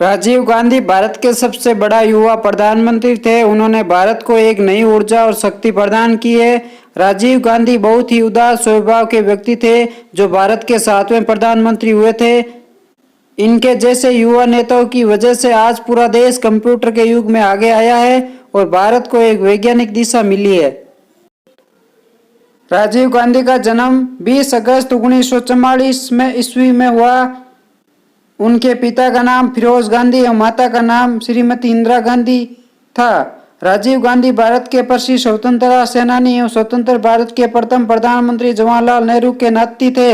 राजीव गांधी भारत के सबसे बड़ा युवा प्रधानमंत्री थे। उन्होंने भारत को एक नई ऊर्जा और शक्ति प्रदान की है। राजीव गांधी बहुत ही उदार स्वभाव के व्यक्ति थे जो भारत के 7वें प्रधानमंत्री हुए थे। इनके जैसे युवा नेताओं की वजह से आज पूरा देश कंप्यूटर के युग में आगे आया है और भारत को एक वैज्ञानिक दिशा मिली है। राजीव गांधी का जन्म 20 अगस्त 1944 में ईस्वी में हुआ। उनके पिता का नाम फिरोज गांधी और माता का नाम श्रीमती इंदिरा गांधी था। राजीव गांधी भारत के प्रसिद्ध स्वतंत्रता सेनानी और स्वतंत्र भारत के प्रथम प्रधानमंत्री जवाहरलाल नेहरू के नाती थे।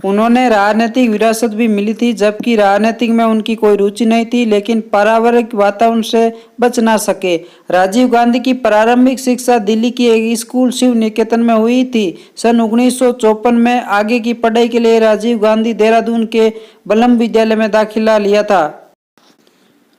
उन्होंने राजनीतिक विरासत भी मिली थी, जबकि राजनीतिक में उनकी कोई रुचि नहीं थी, लेकिन पारिवारिक वातावरण से बच ना सके। राजीव गांधी की प्रारंभिक शिक्षा दिल्ली की एक स्कूल शिव निकेतन में हुई थी। सन 1954 में आगे की पढ़ाई के लिए राजीव गांधी देहरादून के बलम विद्यालय में दाखिला लिया था।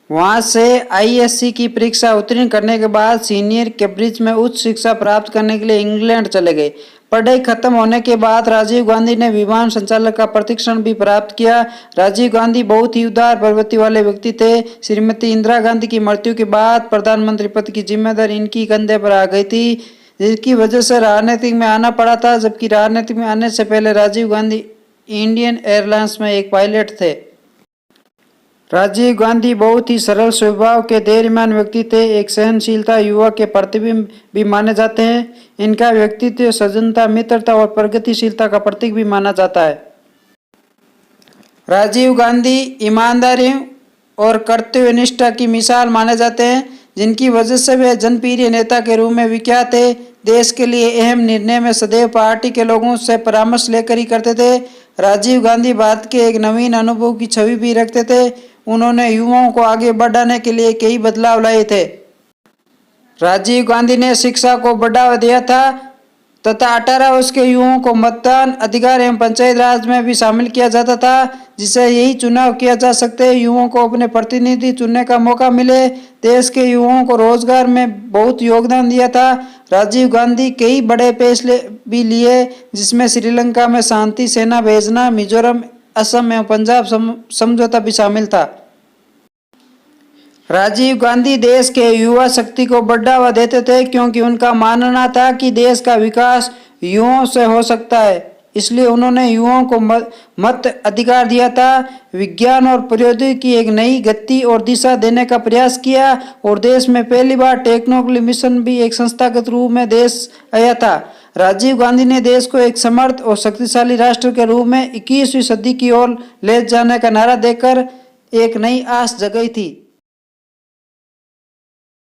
वहां से ISC की परीक्षा उत्तीर्ण करने के बाद सीनियर कैम्ब्रिज में उच्च शिक्षा प्राप्त करने के लिए इंग्लैंड चले गए। पढ़ाई खत्म होने के बाद राजीव गांधी ने विमान संचालक का प्रशिक्षण भी प्राप्त किया। राजीव गांधी बहुत ही उदार प्रवृत्ति वाले व्यक्ति थे। श्रीमती इंदिरा गांधी की मृत्यु के बाद प्रधानमंत्री पद की जिम्मेदारी इनकी कंधे पर आ गई थी, जिसकी वजह से राजनीतिक में आना पड़ा था। जबकि राजनीतिक में आने से पहले राजीव गांधी इंडियन एयरलाइंस में एक पायलट थे। राजीव गांधी बहुत ही सरल स्वभाव के धैर्यवान व्यक्ति थे। एक सहनशीलता युवा के प्रतिबिंब भी माने जाते हैं। इनका व्यक्तित्व सज्जनता, मित्रता और प्रगतिशीलता का प्रतीक भी माना जाता है। राजीव गांधी ईमानदारी और कर्तव्यनिष्ठा की मिसाल माने जाते हैं, जिनकी वजह से वे जनप्रिय नेता के रूप में विख्यात थे। देश के लिए अहम निर्णय में सदैव पार्टी के लोगों से परामर्श लेकर ही करते थे। राजीव गांधी भारत के एक नवीन अनुभव की छवि भी रखते थे। उन्होंने युवाओं को आगे बढ़ाने के लिए कई बदलाव लाए थे। राजीव गांधी ने शिक्षा को बढ़ावा दिया था तथा 18 वर्ष के युवाओं को मतदान अधिकार एवं पंचायत राज में भी शामिल किया जाता था, जिससे यही चुनाव किया जा सकते हैं युवाओं को अपने प्रतिनिधि चुनने का मौका मिले। देश के युवाओं को रोजगार में बहुत योगदान दिया था। राजीव गांधी कई बड़े फैसले भी लिए, जिसमें श्रीलंका में शांति सेना भेजना, मिजोरम, असम एवं पंजाब समझौता भी शामिल था। राजीव गांधी देश के युवा शक्ति को बढ़ावा देते थे, क्योंकि उनका मानना था कि देश का विकास युवाओं से हो सकता है। इसलिए उन्होंने युवाओं को मत अधिकार दिया था। विज्ञान और प्रौद्योगिकी की एक नई गति और दिशा देने का प्रयास किया और देश में पहली बार टेक्नोलॉजी मिशन भी एक संस्थागत रूप में देश आया था। राजीव गांधी ने देश को एक समर्थ और शक्तिशाली राष्ट्र के रूप में 21वीं सदी की ओर ले जाने का नारा देकर एक नई आस जगाई थी।